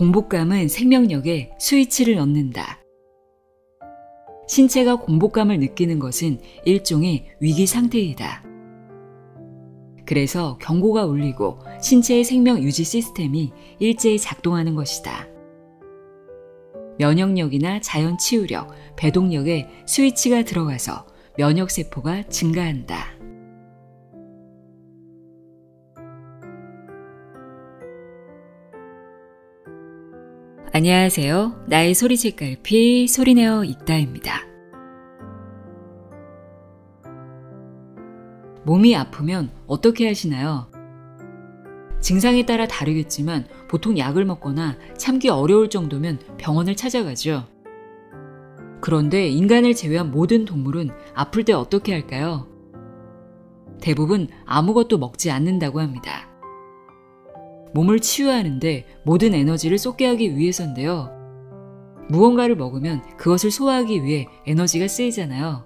공복감은 생명력에 스위치를 넣는다. 신체가 공복감을 느끼는 것은 일종의 위기 상태이다. 그래서 경고가 울리고 신체의 생명 유지 시스템이 일제히 작동하는 것이다. 면역력이나 자연 치유력, 배동력에 스위치가 들어가서 면역세포가 증가한다. 안녕하세요. 나의 소리책갈피 소리내어 읽다입니다. 몸이 아프면 어떻게 하시나요? 증상에 따라 다르겠지만 보통 약을 먹거나 참기 어려울 정도면 병원을 찾아가죠. 그런데 인간을 제외한 모든 동물은 아플 때 어떻게 할까요? 대부분 아무것도 먹지 않는다고 합니다. 몸을 치유하는데 모든 에너지를 쏟게 하기 위해서인데요. 무언가를 먹으면 그것을 소화하기 위해 에너지가 쓰이잖아요.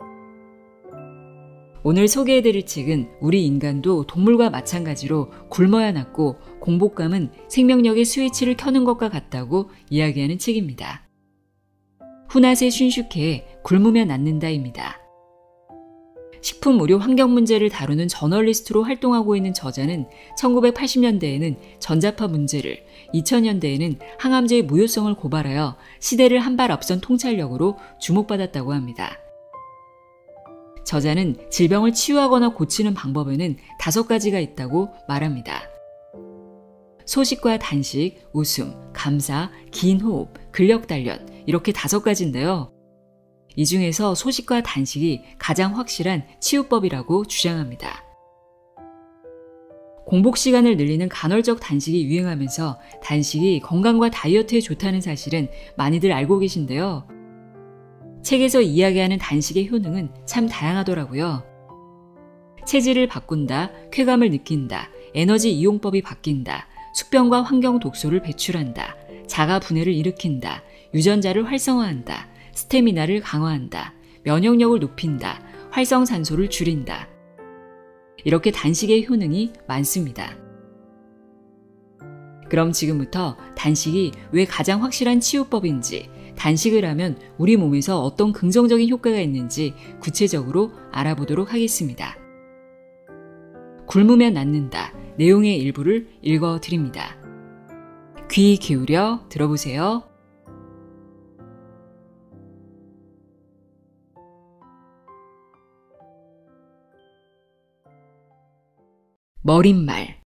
오늘 소개해드릴 책은 우리 인간도 동물과 마찬가지로 굶어야 낫고 공복감은 생명력의 스위치를 켜는 것과 같다고 이야기하는 책입니다. 후낫의 슌슈케의 굶으면 낫는다입니다. 식품 의료 환경 문제를 다루는 저널리스트로 활동하고 있는 저자는 1980년대에는 전자파 문제를, 2000년대에는 항암제의 무효성을 고발하여 시대를 한 발 앞선 통찰력으로 주목받았다고 합니다. 저자는 질병을 치유하거나 고치는 방법에는 5가지가 있다고 말합니다. 소식과 단식, 웃음, 감사, 긴 호흡, 근력 단련 이렇게 5가지인데요. 이 중에서 소식과 단식이 가장 확실한 치유법이라고 주장합니다. 공복 시간을 늘리는 간헐적 단식이 유행하면서 단식이 건강과 다이어트에 좋다는 사실은 많이들 알고 계신데요. 책에서 이야기하는 단식의 효능은 참 다양하더라고요. 체질을 바꾼다, 쾌감을 느낀다, 에너지 이용법이 바뀐다, 숙변과 환경 독소를 배출한다, 자가 분해를 일으킨다, 유전자를 활성화한다, 스태미나를 강화한다, 면역력을 높인다, 활성산소를 줄인다. 이렇게 단식의 효능이 많습니다. 그럼 지금부터 단식이 왜 가장 확실한 치유법인지, 단식을 하면 우리 몸에서 어떤 긍정적인 효과가 있는지 구체적으로 알아보도록 하겠습니다. 굶으면 낫는다. 내용의 일부를 읽어드립니다. 귀 기울여 들어보세요. 머릿말.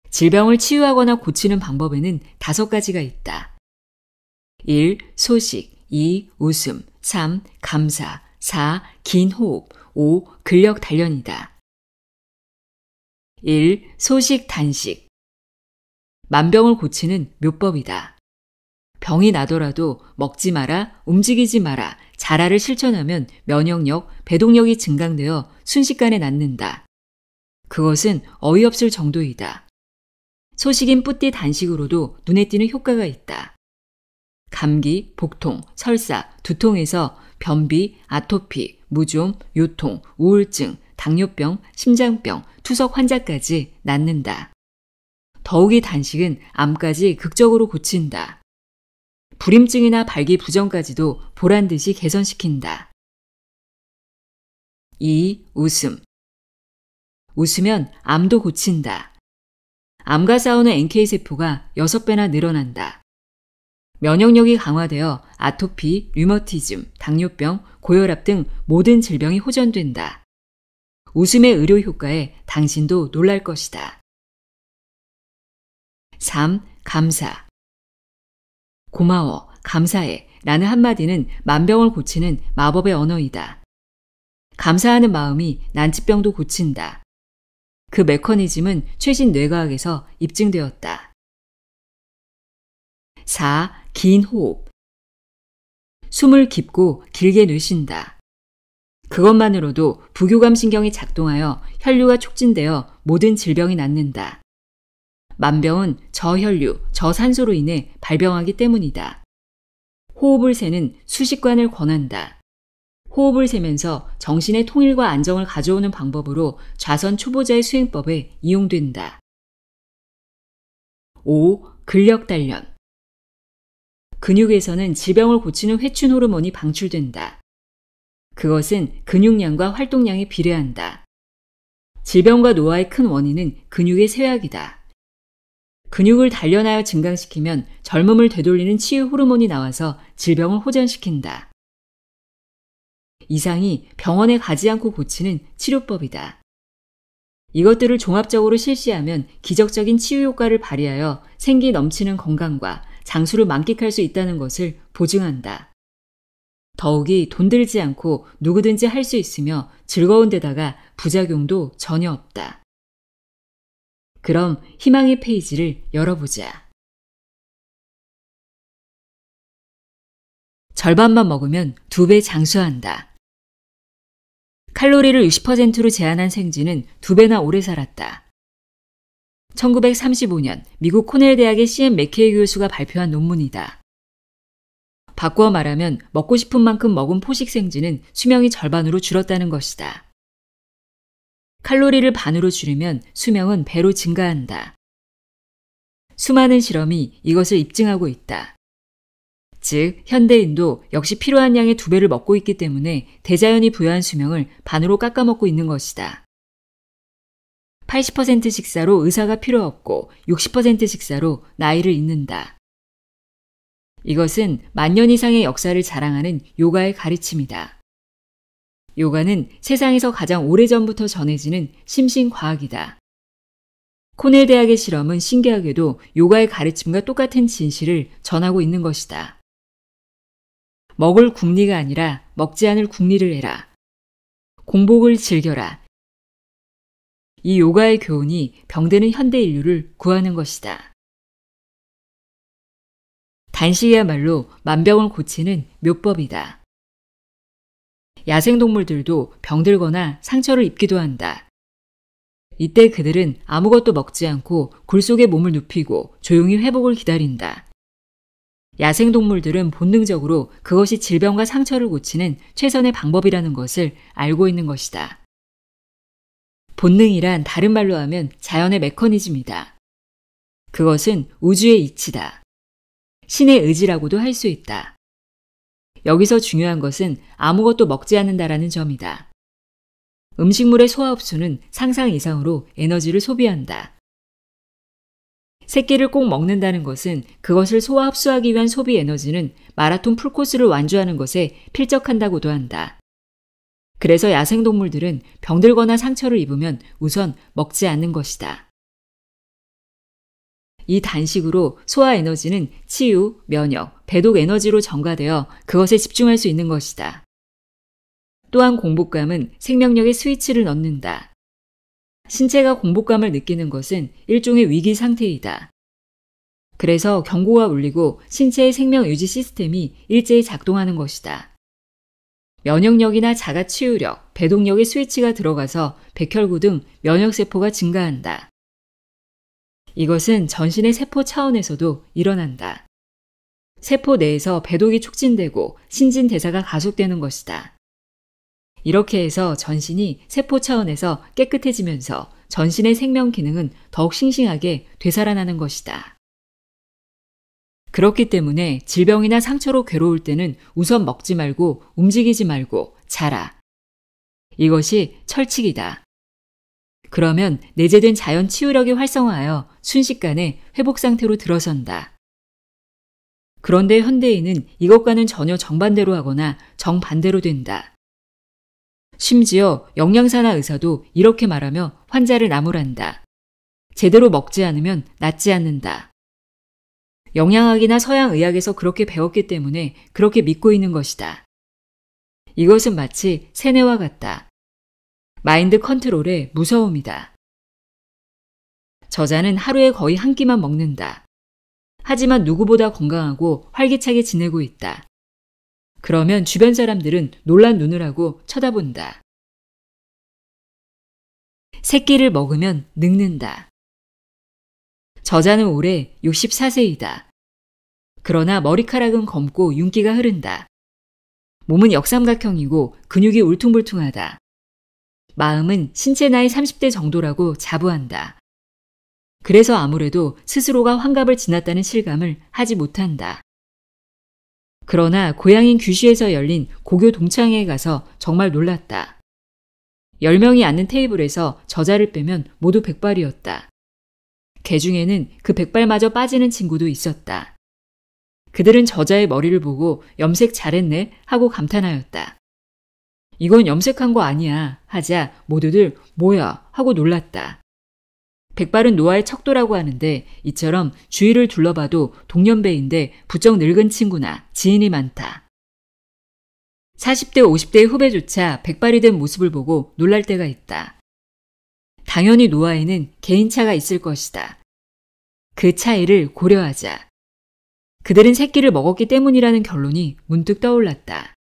질병을 치유하거나 고치는 방법에는 5가지가 있다. 1. 소식, 2. 웃음, 3. 감사, 4. 긴 호흡, 5. 근력 단련이다. 1. 소식 단식. 만병을 고치는 묘법이다. 병이 나더라도 먹지 마라, 움직이지 마라, 자라를 실천하면 면역력, 배동력이 증강되어 순식간에 낫는다. 그것은 어이없을 정도이다. 소식인 뿌띠 단식으로도 눈에 띄는 효과가 있다. 감기, 복통, 설사, 두통에서 변비, 아토피, 무좀, 요통, 우울증, 당뇨병, 심장병, 투석 환자까지 낫는다. 더욱이 단식은 암까지 극적으로 고친다. 불임증이나 발기부전까지도 보란듯이 개선시킨다. 2. 웃음. 웃으면 암도 고친다. 암과 싸우는 NK세포가 6배나 늘어난다. 면역력이 강화되어 아토피, 류머티즘, 당뇨병, 고혈압 등 모든 질병이 호전된다. 웃음의 의료 효과에 당신도 놀랄 것이다. 3. 감사. 고마워, 감사해 라는 한마디는 만병을 고치는 마법의 언어이다. 감사하는 마음이 난치병도 고친다. 그 메커니즘은 최신 뇌과학에서 입증되었다. 4. 긴 호흡. 숨을 깊고 길게 내쉰다. 그것만으로도 부교감 신경이 작동하여 혈류가 촉진되어 모든 질병이 낫는다. 만병은 저혈류, 저산소로 인해 발병하기 때문이다. 호흡을 세는 수식관을 권한다. 호흡을 세면서 정신의 통일과 안정을 가져오는 방법으로 좌선 초보자의 수행법에 이용된다. 5. 근력 단련. 근육에서는 질병을 고치는 회춘 호르몬이 방출된다. 그것은 근육량과 활동량에 비례한다. 질병과 노화의 큰 원인은 근육의 쇠약이다. 근육을 단련하여 증강시키면 젊음을 되돌리는 치유 호르몬이 나와서 질병을 호전시킨다. 이상이 병원에 가지 않고 고치는 치료법이다. 이것들을 종합적으로 실시하면 기적적인 치유 효과를 발휘하여 생기 넘치는 건강과 장수를 만끽할 수 있다는 것을 보증한다. 더욱이 돈 들지 않고 누구든지 할 수 있으며 즐거운 데다가 부작용도 전혀 없다. 그럼 희망의 페이지를 열어보자. 절반만 먹으면 2배 장수한다. 칼로리를 60%로 제한한 생쥐는 2배나 오래 살았다. 1935년 미국 코넬 대학의 CM 맥케이 교수가 발표한 논문이다. 바꾸어 말하면 먹고 싶은 만큼 먹은 포식 생쥐는 수명이 절반으로 줄었다는 것이다. 칼로리를 반으로 줄이면 수명은 배로 증가한다. 수많은 실험이 이것을 입증하고 있다. 즉, 현대인도 역시 필요한 양의 2배를 먹고 있기 때문에 대자연이 부여한 수명을 반으로 깎아먹고 있는 것이다. 80% 식사로 의사가 필요 없고 60% 식사로 나이를 잇는다. 이것은 만년 이상의 역사를 자랑하는 요가의 가르침이다. 요가는 세상에서 가장 오래전부터 전해지는 심신과학이다. 코넬 대학의 실험은 신기하게도 요가의 가르침과 똑같은 진실을 전하고 있는 것이다. 먹을 궁리가 아니라 먹지 않을 궁리를 해라. 공복을 즐겨라. 이 요가의 교훈이 병드는 현대 인류를 구하는 것이다. 단식이야말로 만병을 고치는 묘법이다. 야생동물들도 병들거나 상처를 입기도 한다. 이때 그들은 아무것도 먹지 않고 굴 속에 몸을 눕히고 조용히 회복을 기다린다. 야생동물들은 본능적으로 그것이 질병과 상처를 고치는 최선의 방법이라는 것을 알고 있는 것이다. 본능이란 다른 말로 하면 자연의 메커니즘이다. 그것은 우주의 이치다. 신의 의지라고도 할 수 있다. 여기서 중요한 것은 아무것도 먹지 않는다라는 점이다. 음식물의 소화 흡수는 상상 이상으로 에너지를 소비한다. 새끼를 꼭 먹는다는 것은 그것을 소화 흡수하기 위한 소비 에너지는 마라톤 풀코스를 완주하는 것에 필적한다고도 한다. 그래서 야생동물들은 병들거나 상처를 입으면 우선 먹지 않는 것이다. 이 단식으로 소화 에너지는 치유, 면역, 배독 에너지로 전가되어 그것에 집중할 수 있는 것이다. 또한 공복감은 생명력의 스위치를 넣는다. 신체가 공복감을 느끼는 것은 일종의 위기 상태이다. 그래서 경고가 울리고 신체의 생명 유지 시스템이 일제히 작동하는 것이다. 면역력이나 자가 치유력, 배독력의 스위치가 들어가서 백혈구 등 면역세포가 증가한다. 이것은 전신의 세포 차원에서도 일어난다. 세포 내에서 배독이 촉진되고 신진대사가 가속되는 것이다. 이렇게 해서 전신이 세포 차원에서 깨끗해지면서 전신의 생명 기능은 더욱 싱싱하게 되살아나는 것이다. 그렇기 때문에 질병이나 상처로 괴로울 때는 우선 먹지 말고 움직이지 말고 자라. 이것이 철칙이다. 그러면 내재된 자연 치유력이 활성화하여 순식간에 회복 상태로 들어선다. 그런데 현대인은 이것과는 전혀 정반대로 하거나 정반대로 된다. 심지어 영양사나 의사도 이렇게 말하며 환자를 나무란다. 제대로 먹지 않으면 낫지 않는다. 영양학이나 서양의학에서 그렇게 배웠기 때문에 그렇게 믿고 있는 것이다. 이것은 마치 세뇌와 같다. 마인드 컨트롤의 무서움이다. 저자는 하루에 거의 한 끼만 먹는다. 하지만 누구보다 건강하고 활기차게 지내고 있다. 그러면 주변 사람들은 놀란 눈을 하고 쳐다본다. 새끼를 먹으면 늙는다. 저자는 올해 64세이다. 그러나 머리카락은 검고 윤기가 흐른다. 몸은 역삼각형이고 근육이 울퉁불퉁하다. 마음은 신체 나이 30대 정도라고 자부한다. 그래서 아무래도 스스로가 환갑을 지났다는 실감을 하지 못한다. 그러나 고향인 규슈에서 열린 고교 동창회에 가서 정말 놀랐다. 10명이 앉는 테이블에서 저자를 빼면 모두 백발이었다. 개 중에는 그 백발마저 빠지는 친구도 있었다. 그들은 저자의 머리를 보고 염색 잘했네 하고 감탄하였다. 이건 염색한 거 아니야 하자 모두들 뭐야 하고 놀랐다. 백발은 노아의 척도라고 하는데 이처럼 주위를 둘러봐도 동년배인데 부쩍 늙은 친구나 지인이 많다. 40대 50대의 후배조차 백발이 된 모습을 보고 놀랄 때가 있다. 당연히 노아에는 개인차가 있을 것이다. 그 차이를 고려하자. 그들은 새끼를 먹었기 때문이라는 결론이 문득 떠올랐다.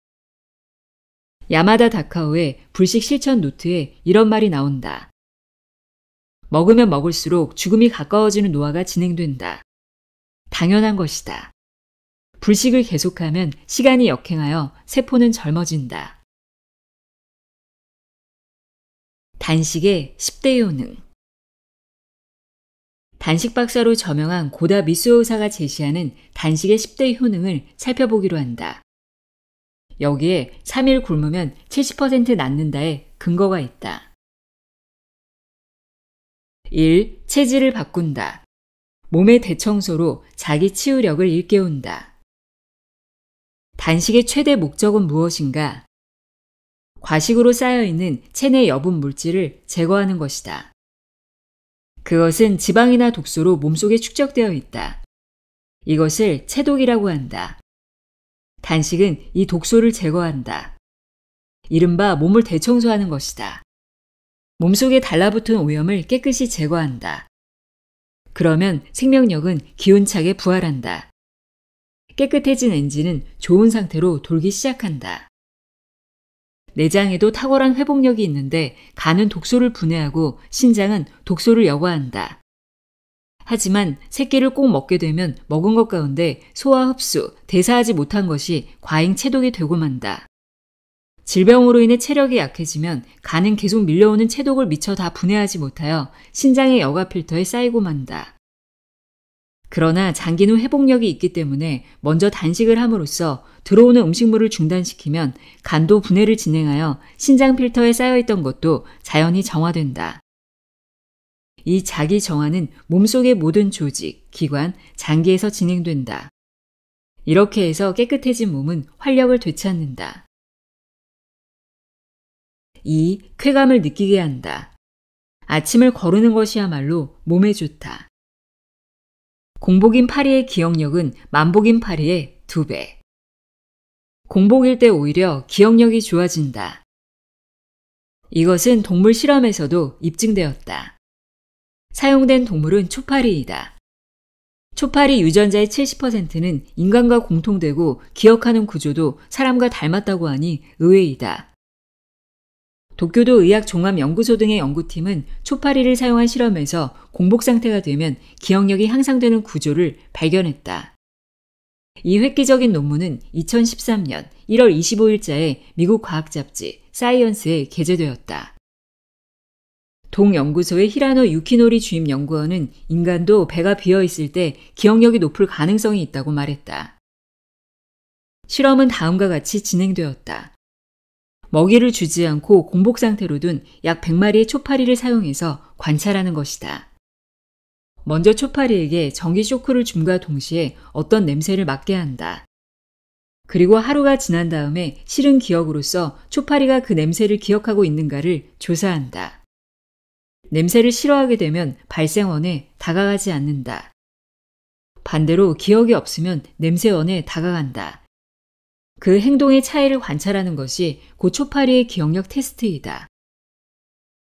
야마다 다카오의 불식 실천 노트에 이런 말이 나온다. 먹으면 먹을수록 죽음이 가까워지는 노화가 진행된다. 당연한 것이다. 불식을 계속하면 시간이 역행하여 세포는 젊어진다. 단식의 10대 효능. 단식 박사로 저명한 고다 미수오 의사가 제시하는 단식의 10대 효능을 살펴보기로 한다. 여기에 3일 굶으면 70% 낫는다에 근거가 있다. 1. 체질을 바꾼다. 몸의 대청소로 자기 치유력을 일깨운다. 단식의 최대 목적은 무엇인가? 과식으로 쌓여있는 체내 여분 물질을 제거하는 것이다. 그것은 지방이나 독소로 몸속에 축적되어 있다. 이것을 체독이라고 한다. 단식은 이 독소를 제거한다. 이른바 몸을 대청소하는 것이다. 몸속에 달라붙은 오염을 깨끗이 제거한다. 그러면 생명력은 기운차게 부활한다. 깨끗해진 엔진은 좋은 상태로 돌기 시작한다. 내장에도 탁월한 회복력이 있는데 간은 독소를 분해하고 신장은 독소를 여과한다. 하지만 새끼를 꼭 먹게 되면 먹은 것 가운데 소화 흡수, 대사하지 못한 것이 과잉 체독이 되고 만다. 질병으로 인해 체력이 약해지면 간은 계속 밀려오는 체독을 미처 다 분해하지 못하여 신장의 여과 필터에 쌓이고 만다. 그러나 장기는 회복력이 있기 때문에 먼저 단식을 함으로써 들어오는 음식물을 중단시키면 간도 분해를 진행하여 신장 필터에 쌓여있던 것도 자연히 정화된다. 이 자기 정화는 몸속의 모든 조직, 기관, 장기에서 진행된다. 이렇게 해서 깨끗해진 몸은 활력을 되찾는다. 2. 쾌감을 느끼게 한다. 아침을 거르는 것이야말로 몸에 좋다. 공복인 파리의 기억력은 만복인 파리의 2배. 공복일 때 오히려 기억력이 좋아진다. 이것은 동물 실험에서도 입증되었다. 사용된 동물은 초파리이다. 초파리 유전자의 70%는 인간과 공통되고 기억하는 구조도 사람과 닮았다고 하니 의외이다. 도쿄도 의학종합연구소 등의 연구팀은 초파리를 사용한 실험에서 공복 상태가 되면 기억력이 향상되는 구조를 발견했다. 이 획기적인 논문은 2013년 1월 25일자에 미국 과학 잡지 사이언스에 게재되었다. 동연구소의 히라노 유키노리 주임 연구원은 인간도 배가 비어 있을 때 기억력이 높을 가능성이 있다고 말했다. 실험은 다음과 같이 진행되었다. 먹이를 주지 않고 공복 상태로 둔 약 100마리의 초파리를 사용해서 관찰하는 것이다. 먼저 초파리에게 전기 쇼크를 줌과 동시에 어떤 냄새를 맡게 한다. 그리고 하루가 지난 다음에 싫은 기억으로서 초파리가 그 냄새를 기억하고 있는가를 조사한다. 냄새를 싫어하게 되면 발생원에 다가가지 않는다. 반대로 기억이 없으면 냄새원에 다가간다. 그 행동의 차이를 관찰하는 것이 고 초파리의 기억력 테스트이다.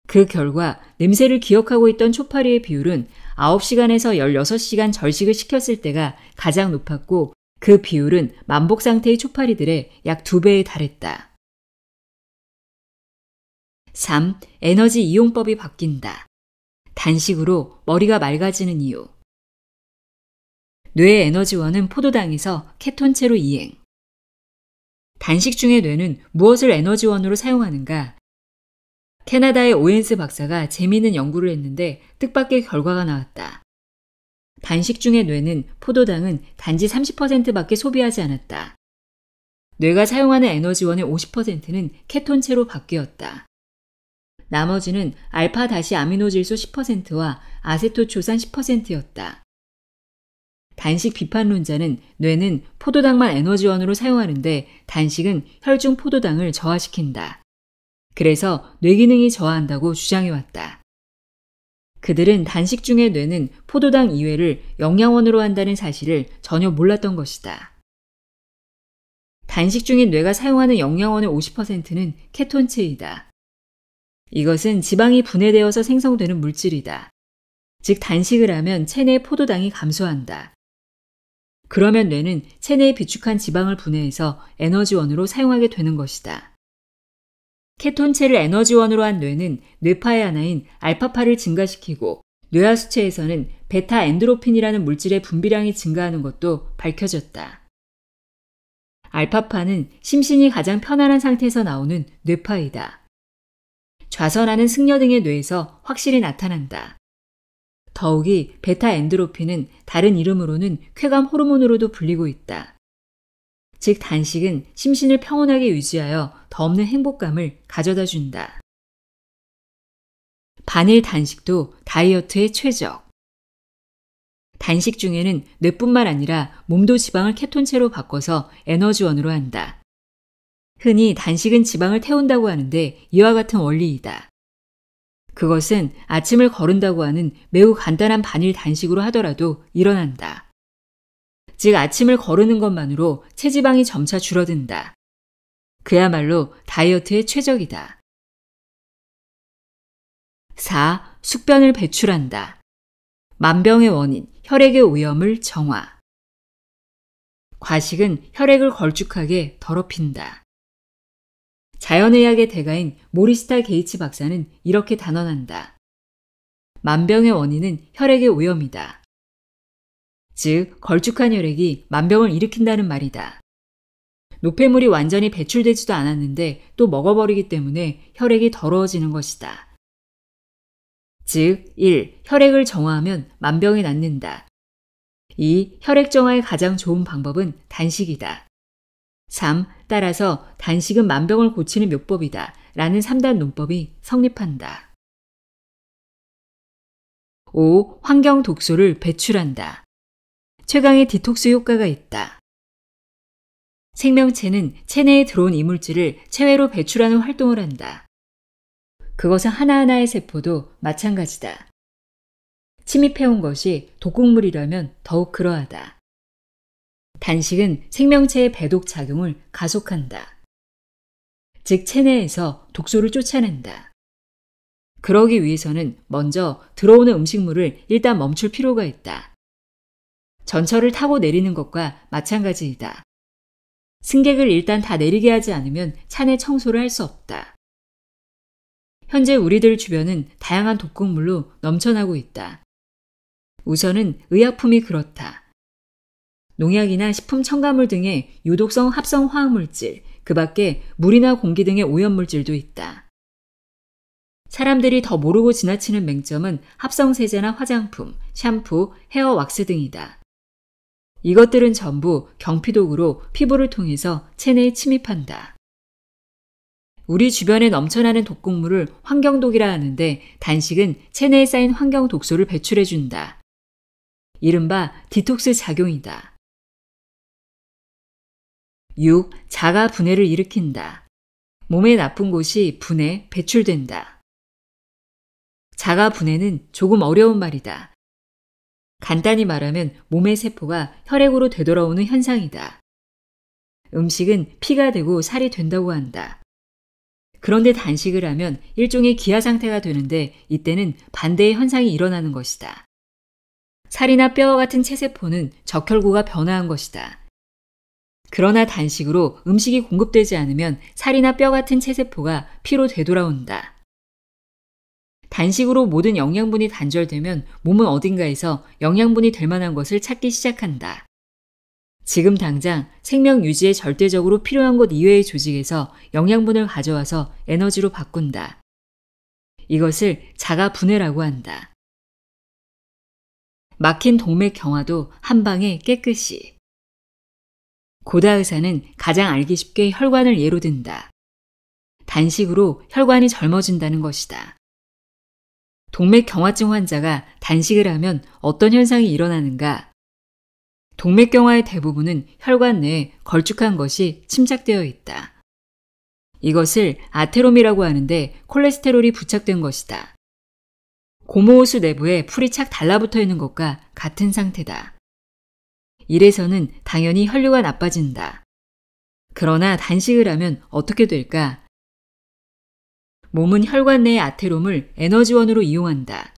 그 결과 냄새를 기억하고 있던 초파리의 비율은 9시간에서 16시간 절식을 시켰을 때가 가장 높았고 그 비율은 만복 상태의 초파리들의 약 2배에 달했다. 3. 에너지 이용법이 바뀐다. 단식으로 머리가 맑아지는 이유. 뇌의 에너지원은 포도당에서 케톤체로 이행. 단식 중에 뇌는 무엇을 에너지원으로 사용하는가? 캐나다의 오웬스 박사가 재미있는 연구를 했는데 뜻밖의 결과가 나왔다. 단식 중의 뇌는 포도당은 단지 30%밖에 소비하지 않았다. 뇌가 사용하는 에너지원의 50%는 케톤체로 바뀌었다. 나머지는 알파-아미노질소 10%와 아세토초산 10%였다. 단식 비판론자는 뇌는 포도당만 에너지원으로 사용하는데 단식은 혈중 포도당을 저하시킨다. 그래서 뇌 기능이 저하한다고 주장해왔다. 그들은 단식 중의 뇌는 포도당 이외를 영양원으로 한다는 사실을 전혀 몰랐던 것이다. 단식 중인 뇌가 사용하는 영양원의 50%는 케톤체이다. 이것은 지방이 분해되어서 생성되는 물질이다. 즉 단식을 하면 체내의 포도당이 감소한다. 그러면 뇌는 체내에 비축한 지방을 분해해서 에너지원으로 사용하게 되는 것이다. 케톤체를 에너지원으로 한 뇌는 뇌파의 하나인 알파파를 증가시키고 뇌하 수체에서는 베타 엔도르핀이라는 물질의 분비량이 증가하는 것도 밝혀졌다. 알파파는 심신이 가장 편안한 상태에서 나오는 뇌파이다. 좌선하는 승려 등의 뇌에서 확실히 나타난다. 더욱이 베타 엔도르핀은 다른 이름으로는 쾌감 호르몬으로도 불리고 있다. 즉 단식은 심신을 평온하게 유지하여 더 없는 행복감을 가져다 준다. 반일 단식도 다이어트의 최적. 단식 중에는 뇌뿐만 아니라 몸도 지방을 케톤체로 바꿔서 에너지원으로 한다. 흔히 단식은 지방을 태운다고 하는데 이와 같은 원리이다. 그것은 아침을 거른다고 하는 매우 간단한 반일 단식으로 하더라도 일어난다. 즉 아침을 거르는 것만으로 체지방이 점차 줄어든다. 그야말로 다이어트의 최적이다. 4. 숙변을 배출한다. 만병의 원인, 혈액의 오염을 정화. 과식은 혈액을 걸쭉하게 더럽힌다. 자연의학의 대가인 모리스타 게이츠 박사는 이렇게 단언한다. 만병의 원인은 혈액의 오염이다. 즉, 걸쭉한 혈액이 만병을 일으킨다는 말이다. 노폐물이 완전히 배출되지도 않았는데 또 먹어버리기 때문에 혈액이 더러워지는 것이다. 즉, 1. 혈액을 정화하면 만병이 낫는다. 2. 혈액 정화의 가장 좋은 방법은 단식이다. 3. 따라서 단식은 만병을 고치는 묘법이다. 라는 3단 논법이 성립한다. 5. 환경 독소를 배출한다. 최강의 디톡스 효과가 있다. 생명체는 체내에 들어온 이물질을 체외로 배출하는 활동을 한다. 그것은 하나하나의 세포도 마찬가지다. 침입해온 것이 독극물이라면 더욱 그러하다. 단식은 생명체의 배독 작용을 가속한다. 즉 체내에서 독소를 쫓아낸다. 그러기 위해서는 먼저 들어오는 음식물을 일단 멈출 필요가 있다. 전철을 타고 내리는 것과 마찬가지이다. 승객을 일단 다 내리게 하지 않으면 차내 청소를 할 수 없다. 현재 우리들 주변은 다양한 독극물로 넘쳐나고 있다. 우선은 의약품이 그렇다. 농약이나 식품 첨가물 등의 유독성 합성 화학물질, 그 밖에 물이나 공기 등의 오염물질도 있다. 사람들이 더 모르고 지나치는 맹점은 합성세제나 화장품, 샴푸, 헤어 왁스 등이다. 이것들은 전부 경피독으로 피부를 통해서 체내에 침입한다. 우리 주변에 넘쳐나는 독극물을 환경독이라 하는데 단식은 체내에 쌓인 환경독소를 배출해준다. 이른바 디톡스 작용이다. 6. 자가 분해를 일으킨다. 몸에 나쁜 곳이 분해, 배출된다. 자가 분해는 조금 어려운 말이다. 간단히 말하면 몸의 세포가 혈액으로 되돌아오는 현상이다. 음식은 피가 되고 살이 된다고 한다. 그런데 단식을 하면 일종의 기아 상태가 되는데 이때는 반대의 현상이 일어나는 것이다. 살이나 뼈와 같은 체세포는 적혈구가 변화한 것이다. 그러나 단식으로 음식이 공급되지 않으면 살이나 뼈 같은 체세포가 피로 되돌아온다. 단식으로 모든 영양분이 단절되면 몸은 어딘가에서 영양분이 될 만한 것을 찾기 시작한다. 지금 당장 생명 유지에 절대적으로 필요한 것 이외의 조직에서 영양분을 가져와서 에너지로 바꾼다. 이것을 자가 분해라고 한다. 막힌 동맥 경화도 한 방에 깨끗이. 고다 의사는 가장 알기 쉽게 혈관을 예로 든다. 단식으로 혈관이 젊어진다는 것이다. 동맥 경화증 환자가 단식을 하면 어떤 현상이 일어나는가? 동맥 경화의 대부분은 혈관 내에 걸쭉한 것이 침착되어 있다. 이것을 아테롬이라고 하는데 콜레스테롤이 부착된 것이다. 고무호수 내부에 풀이 착 달라붙어 있는 것과 같은 상태다. 이래서는 당연히 혈류가 나빠진다. 그러나 단식을 하면 어떻게 될까? 몸은 혈관 내의 아테롬을 에너지원으로 이용한다.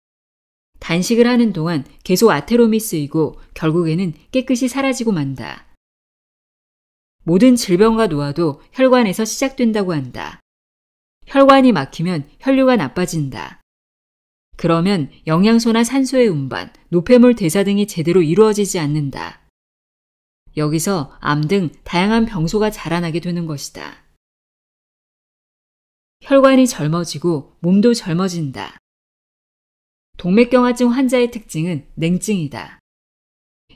단식을 하는 동안 계속 아테롬이 쓰이고 결국에는 깨끗이 사라지고 만다. 모든 질병과 노화도 혈관에서 시작된다고 한다. 혈관이 막히면 혈류가 나빠진다. 그러면 영양소나 산소의 운반, 노폐물 대사 등이 제대로 이루어지지 않는다. 여기서 암 등 다양한 병소가 자라나게 되는 것이다. 혈관이 젊어지고 몸도 젊어진다. 동맥경화증 환자의 특징은 냉증이다.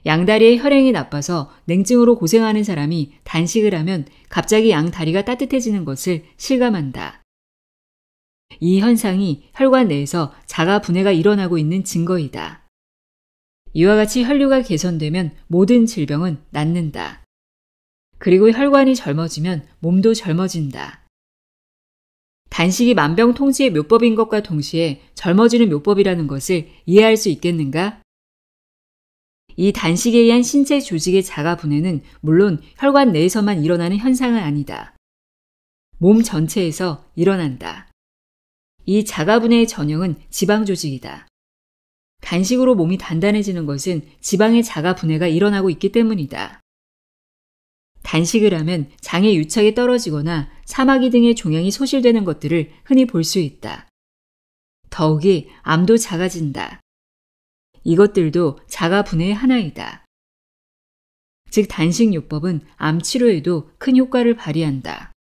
양다리의 혈행이 나빠서 냉증으로 고생하는 사람이 단식을 하면 갑자기 양다리가 따뜻해지는 것을 실감한다. 이 현상이 혈관 내에서 자가 분해가 일어나고 있는 증거이다. 이와 같이 혈류가 개선되면 모든 질병은 낫는다. 그리고 혈관이 젊어지면 몸도 젊어진다. 단식이 만병통치의 묘법인 것과 동시에 젊어지는 묘법이라는 것을 이해할 수 있겠는가? 이 단식에 의한 신체 조직의 자가 분해는 물론 혈관 내에서만 일어나는 현상은 아니다. 몸 전체에서 일어난다. 이 자가 분해의 전형은 지방 조직이다. 단식으로 몸이 단단해지는 것은 지방의 자가 분해가 일어나고 있기 때문이다. 단식을 하면 장의 유착이 떨어지거나 사마귀 등의 종양이 소실되는 것들을 흔히 볼 수 있다. 더욱이 암도 작아진다. 이것들도 자가 분해의 하나이다. 즉 단식요법은 암 치료에도 큰 효과를 발휘한다.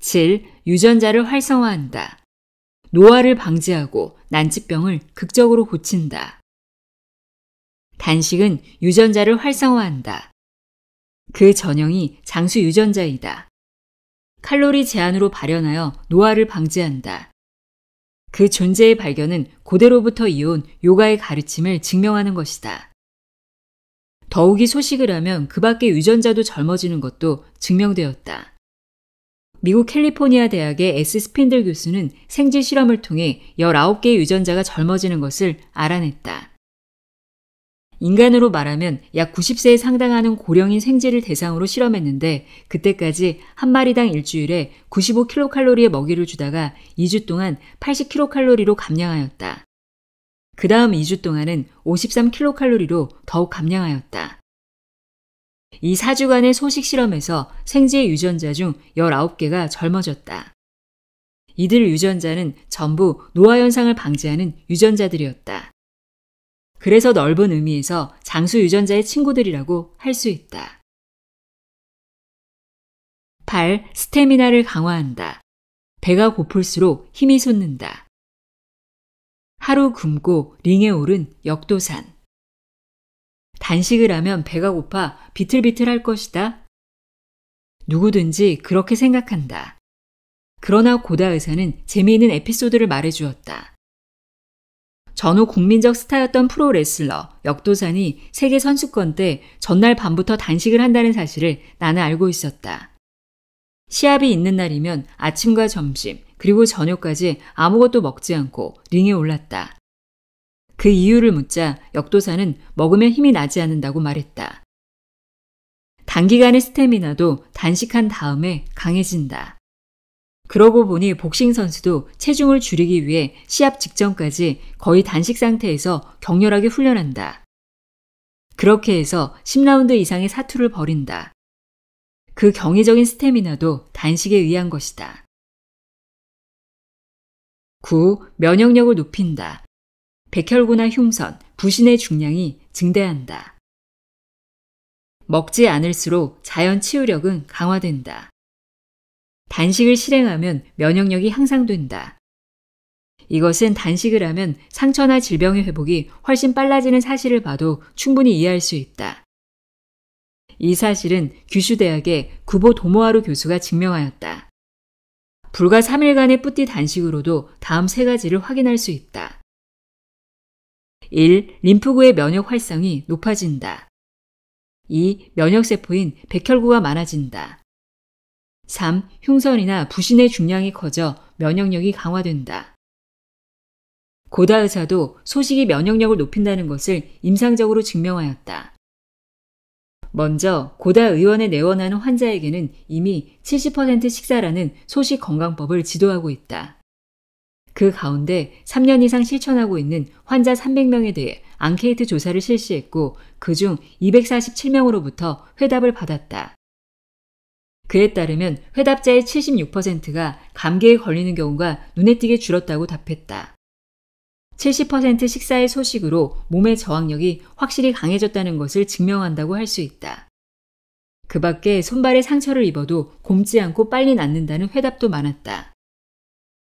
7. 유전자를 활성화한다. 노화를 방지하고 난치병을 극적으로 고친다. 단식은 유전자를 활성화한다. 그 전형이 장수 유전자이다. 칼로리 제한으로 발현하여 노화를 방지한다. 그 존재의 발견은 고대로부터 이어온 요가의 가르침을 증명하는 것이다. 더욱이 소식을 하면 그 밖의 유전자도 젊어지는 것도 증명되었다. 미국 캘리포니아 대학의 S. 스핀들 교수는 생쥐 실험을 통해 19개의 유전자가 젊어지는 것을 알아냈다. 인간으로 말하면 약 90세에 상당하는 고령인 생쥐를 대상으로 실험했는데 그때까지 한 마리당 일주일에 95kcal의 먹이를 주다가 2주 동안 80kcal로 감량하였다. 그 다음 2주 동안은 53kcal로 더욱 감량하였다. 이 4주간의 소식 실험에서 생쥐의 유전자 중 19개가 젊어졌다. 이들 유전자는 전부 노화 현상을 방지하는 유전자들이었다. 그래서 넓은 의미에서 장수 유전자의 친구들이라고 할 수 있다. 8. 스태미나를 강화한다. 배가 고플수록 힘이 솟는다. 하루 굶고 링에 오른 역도산. 단식을 하면 배가 고파 비틀비틀할 것이다. 누구든지 그렇게 생각한다. 그러나 고다 의사는 재미있는 에피소드를 말해주었다. 전후 국민적 스타였던 프로레슬러 역도산이 세계 선수권 때 전날 밤부터 단식을 한다는 사실을 나는 알고 있었다. 시합이 있는 날이면 아침과 점심 그리고 저녁까지 아무것도 먹지 않고 링에 올랐다. 그 이유를 묻자 역도산은 먹으면 힘이 나지 않는다고 말했다. 단기간의 스태미나도 단식한 다음에 강해진다. 그러고 보니 복싱 선수도 체중을 줄이기 위해 시합 직전까지 거의 단식 상태에서 격렬하게 훈련한다. 그렇게 해서 10라운드 이상의 사투를 벌인다. 그 경이적인 스태미나도 단식에 의한 것이다. 9. 면역력을 높인다. 백혈구나 흉선, 부신의 중량이 증대한다. 먹지 않을수록 자연 치유력은 강화된다. 단식을 실행하면 면역력이 향상된다. 이것은 단식을 하면 상처나 질병의 회복이 훨씬 빨라지는 사실을 봐도 충분히 이해할 수 있다. 이 사실은 규슈 대학의 구보 도모하루 교수가 증명하였다. 불과 3일간의 뿌띠 단식으로도 다음 세 가지를 확인할 수 있다. 1. 림프구의 면역 활성이 높아진다. 2. 면역세포인 백혈구가 많아진다. 3. 흉선이나 부신의 중량이 커져 면역력이 강화된다. 고다 의사도 소식이 면역력을 높인다는 것을 임상적으로 증명하였다. 먼저 고다 의원에 내원하는 환자에게는 이미 70% 식사라는 소식 건강법을 지도하고 있다. 그 가운데 3년 이상 실천하고 있는 환자 300명에 대해 앙케이트 조사를 실시했고 그중 247명으로부터 회답을 받았다. 그에 따르면 회답자의 76%가 감기에 걸리는 경우가 눈에 띄게 줄었다고 답했다. 70% 식사의 소식으로 몸의 저항력이 확실히 강해졌다는 것을 증명한다고 할 수 있다. 그 밖에 손발에 상처를 입어도 곪지 않고 빨리 낫는다는 회답도 많았다.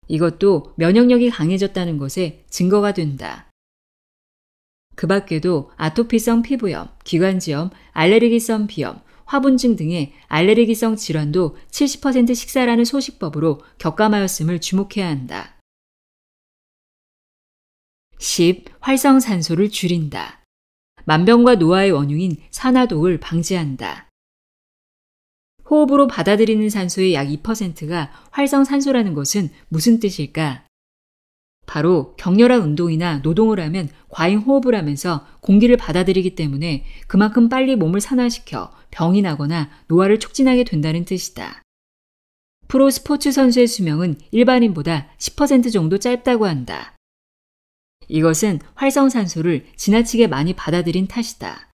이것도 면역력이 강해졌다는 것에 증거가 된다. 그 밖에도 아토피성 피부염, 기관지염, 알레르기성 비염, 화분증 등의 알레르기성 질환도 70% 식사라는 소식법으로 격감하였음을 주목해야 한다. 10. 활성산소를 줄인다. 만병과 노화의 원흉인 산화독을 방지한다. 호흡으로 받아들이는 산소의 약 2%가 활성산소라는 것은 무슨 뜻일까? 바로 격렬한 운동이나 노동을 하면 과잉 호흡을 하면서 공기를 받아들이기 때문에 그만큼 빨리 몸을 산화시켜 병이 나거나 노화를 촉진하게 된다는 뜻이다. 프로 스포츠 선수의 수명은 일반인보다 10% 정도 짧다고 한다. 이것은 활성산소를 지나치게 많이 받아들인 탓이다.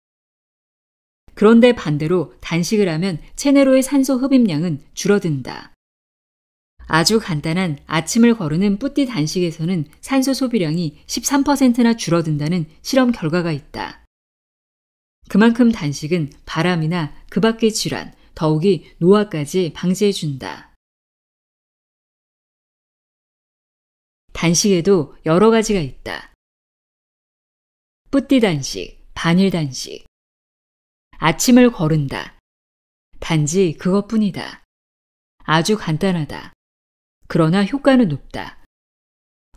그런데 반대로 단식을 하면 체내로의 산소 흡입량은 줄어든다. 아주 간단한 아침을 거르는 뿌띠 단식에서는 산소 소비량이 13%나 줄어든다는 실험 결과가 있다. 그만큼 단식은 바람이나 그 밖의 질환, 더욱이 노화까지 방지해준다. 단식에도 여러 가지가 있다. 뿌띠 단식, 반일 단식. 아침을 거른다. 단지 그것뿐이다. 아주 간단하다. 그러나 효과는 높다.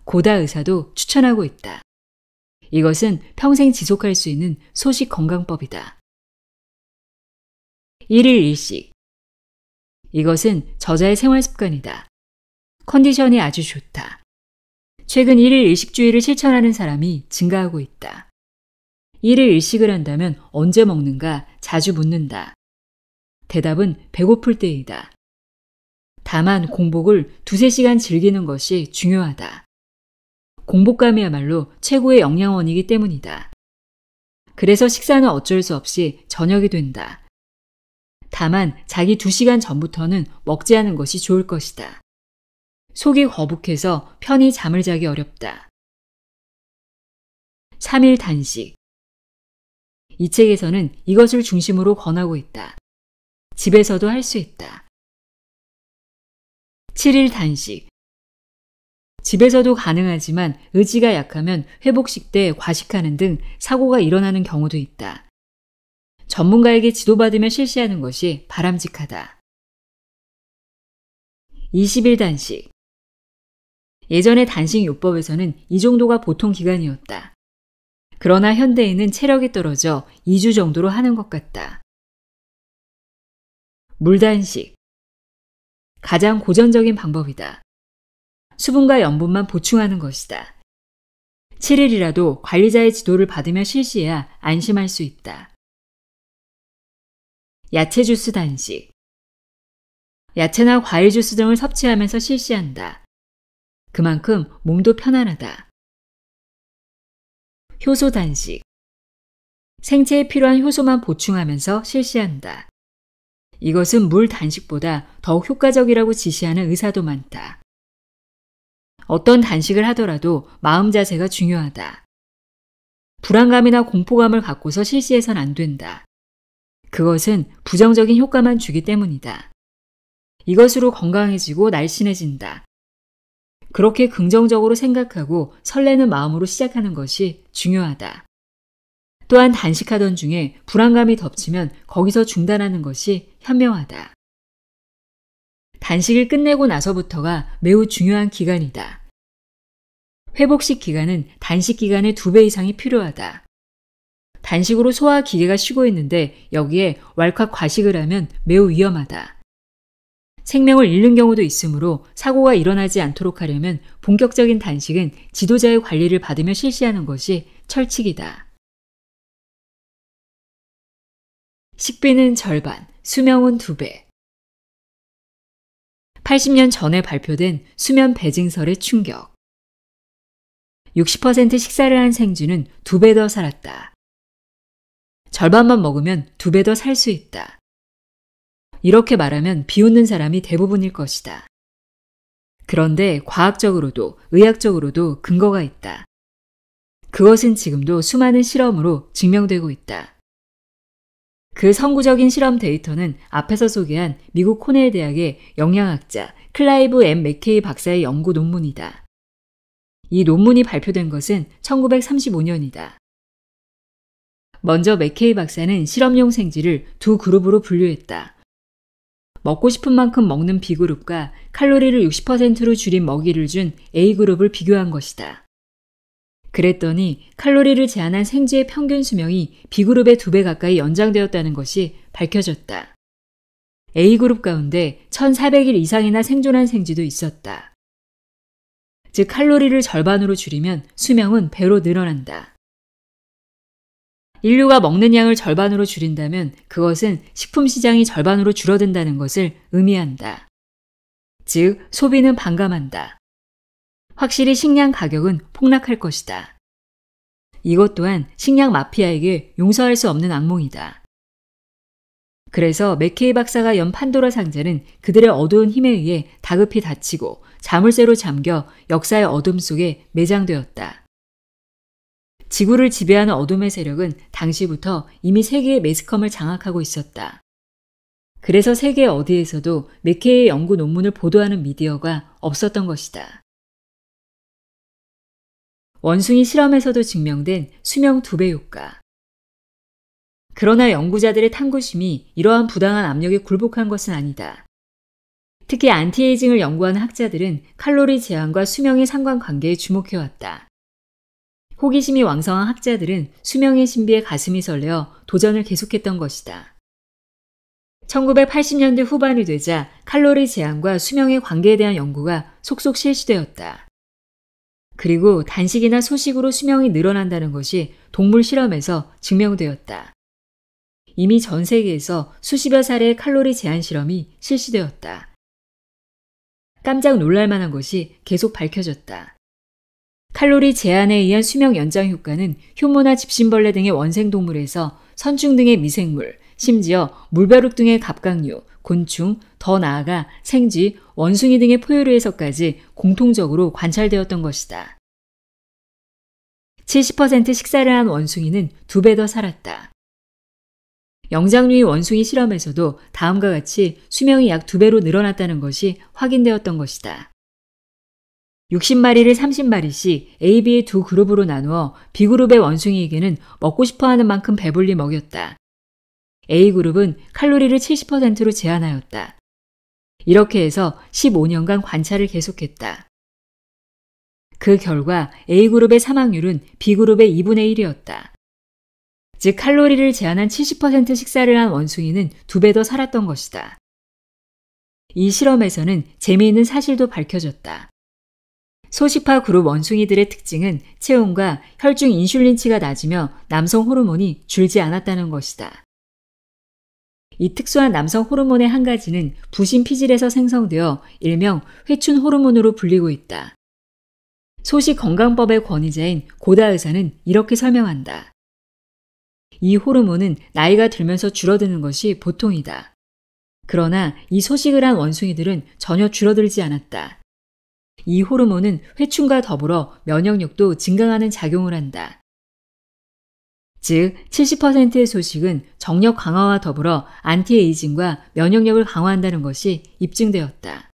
고다 의사도 추천하고 있다. 이것은 평생 지속할 수 있는 소식 건강법이다. 1일 1식. 이것은 저자의 생활 습관이다. 컨디션이 아주 좋다. 최근 1일 1식주의를 실천하는 사람이 증가하고 있다. 1일 1식을 한다면 언제 먹는가 자주 묻는다. 대답은 배고플 때이다. 다만 공복을 2-3시간 즐기는 것이 중요하다. 공복감이야말로 최고의 영양원이기 때문이다. 그래서 식사는 어쩔 수 없이 저녁이 된다. 다만 자기 2시간 전부터는 먹지 않은 것이 좋을 것이다. 속이 거북해서 편히 잠을 자기 어렵다. 3일 단식. 이 책에서는 이것을 중심으로 권하고 있다. 집에서도 할 수 있다. 7일 단식. 집에서도 가능하지만 의지가 약하면 회복식 때 과식하는 등 사고가 일어나는 경우도 있다. 전문가에게 지도받으며 실시하는 것이 바람직하다. 20일 단식. 예전의 단식 요법에서는 이 정도가 보통 기간이었다. 그러나 현대인은 체력이 떨어져 2주 정도로 하는 것 같다. 물단식. 가장 고전적인 방법이다. 수분과 염분만 보충하는 것이다. 7일이라도 관리자의 지도를 받으며 실시해야 안심할 수 있다. 야채 주스 단식. 야채나 과일 주스 등을 섭취하면서 실시한다. 그만큼 몸도 편안하다. 효소 단식. 생체에 필요한 효소만 보충하면서 실시한다. 이것은 물 단식보다 더욱 효과적이라고 지시하는 의사도 많다. 어떤 단식을 하더라도 마음 자세가 중요하다. 불안감이나 공포감을 갖고서 실시해선 안 된다. 그것은 부정적인 효과만 주기 때문이다. 이것으로 건강해지고 날씬해진다. 그렇게 긍정적으로 생각하고 설레는 마음으로 시작하는 것이 중요하다. 또한 단식하던 중에 불안감이 덮치면 거기서 중단하는 것이 현명하다. 단식을 끝내고 나서부터가 매우 중요한 기간이다. 회복식 기간은 단식 기간의 2배 이상이 필요하다. 단식으로 소화 기계가 쉬고 있는데 여기에 왈칵 과식을 하면 매우 위험하다. 생명을 잃는 경우도 있으므로 사고가 일어나지 않도록 하려면 본격적인 단식은 지도자의 관리를 받으며 실시하는 것이 철칙이다. 식비는 절반, 수명은 2배. 80년 전에 발표된 수면 배징설의 충격. 60% 식사를 한 생쥐는 2배 더 살았다. 절반만 먹으면 2배 더 살 수 있다. 이렇게 말하면 비웃는 사람이 대부분일 것이다. 그런데 과학적으로도 의학적으로도 근거가 있다. 그것은 지금도 수많은 실험으로 증명되고 있다. 그 선구적인 실험 데이터는 앞에서 소개한 미국 코넬 대학의 영양학자 클라이브 M. 맥케이 박사의 연구 논문이다. 이 논문이 발표된 것은 1935년이다. 먼저 맥케이 박사는 실험용 생쥐를 2 그룹으로 분류했다. 먹고 싶은 만큼 먹는 B그룹과 칼로리를 60%로 줄인 먹이를 준 A그룹을 비교한 것이다. 그랬더니 칼로리를 제한한 생쥐의 평균 수명이 B그룹의 2배 가까이 연장되었다는 것이 밝혀졌다. A그룹 가운데 1400일 이상이나 생존한 생쥐도 있었다. 즉 칼로리를 절반으로 줄이면 수명은 배로 늘어난다. 인류가 먹는 양을 절반으로 줄인다면 그것은 식품 시장이 절반으로 줄어든다는 것을 의미한다. 즉 소비는 반감한다. 확실히 식량 가격은 폭락할 것이다. 이것 또한 식량 마피아에게 용서할 수 없는 악몽이다. 그래서 맥케이 박사가 연 판도라 상자는 그들의 어두운 힘에 의해 다급히 닫히고 자물쇠로 잠겨 역사의 어둠 속에 매장되었다. 지구를 지배하는 어둠의 세력은 당시부터 이미 세계의 매스컴을 장악하고 있었다. 그래서 세계 어디에서도 맥케이의 연구 논문을 보도하는 미디어가 없었던 것이다. 원숭이 실험에서도 증명된 수명 2배 효과. 그러나 연구자들의 탐구심이 이러한 부당한 압력에 굴복한 것은 아니다. 특히 안티에이징을 연구하는 학자들은 칼로리 제한과 수명의 상관관계에 주목해왔다. 호기심이 왕성한 학자들은 수명의 신비에 가슴이 설레어 도전을 계속했던 것이다. 1980년대 후반이 되자 칼로리 제한과 수명의 관계에 대한 연구가 속속 실시되었다. 그리고 단식이나 소식으로 수명이 늘어난다는 것이 동물 실험에서 증명되었다. 이미 전 세계에서 수십여 사례의 칼로리 제한 실험이 실시되었다. 깜짝 놀랄 만한 것이 계속 밝혀졌다. 칼로리 제한에 의한 수명 연장 효과는 효모나 집신벌레 등의 원생동물에서 선충 등의 미생물, 심지어 물벼룩 등의 갑각류, 곤충, 더 나아가 생쥐, 원숭이 등의 포유류에서까지 공통적으로 관찰되었던 것이다. 70% 식사를 한 원숭이는 2배 더 살았다. 영장류의 원숭이 실험에서도 다음과 같이 수명이 약 2배로 늘어났다는 것이 확인되었던 것이다. 60마리를 30마리씩 A, B의 2 그룹으로 나누어 B그룹의 원숭이에게는 먹고 싶어하는 만큼 배불리 먹였다. A그룹은 칼로리를 70%로 제한하였다. 이렇게 해서 15년간 관찰을 계속했다. 그 결과 A그룹의 사망률은 B그룹의 2분의 1이었다. 즉 칼로리를 제한한 70% 식사를 한 원숭이는 2배 더 살았던 것이다. 이 실험에서는 재미있는 사실도 밝혀졌다. 소식파 그룹 원숭이들의 특징은 체온과 혈중 인슐린치가 낮으며 남성 호르몬이 줄지 않았다는 것이다. 이 특수한 남성 호르몬의 한 가지는 부신 피질에서 생성되어 일명 회춘 호르몬으로 불리고 있다. 소식 건강법의 권위자인 고다 의사는 이렇게 설명한다. 이 호르몬은 나이가 들면서 줄어드는 것이 보통이다. 그러나 이 소식을 한 원숭이들은 전혀 줄어들지 않았다. 이 호르몬은 회춘과 더불어 면역력도 증강하는 작용을 한다. 즉 70%의 소식은 정력 강화와 더불어 안티에이징과 면역력을 강화한다는 것이 입증되었다.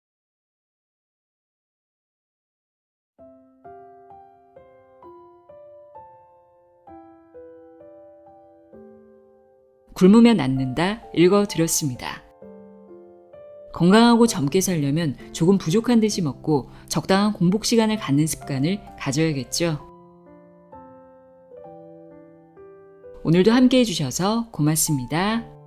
굶으면 낫는다 읽어드렸습니다. 건강하고 젊게 살려면 조금 부족한 듯이 먹고 적당한 공복 시간을 갖는 습관을 가져야겠죠. 오늘도 함께 해주셔서 고맙습니다.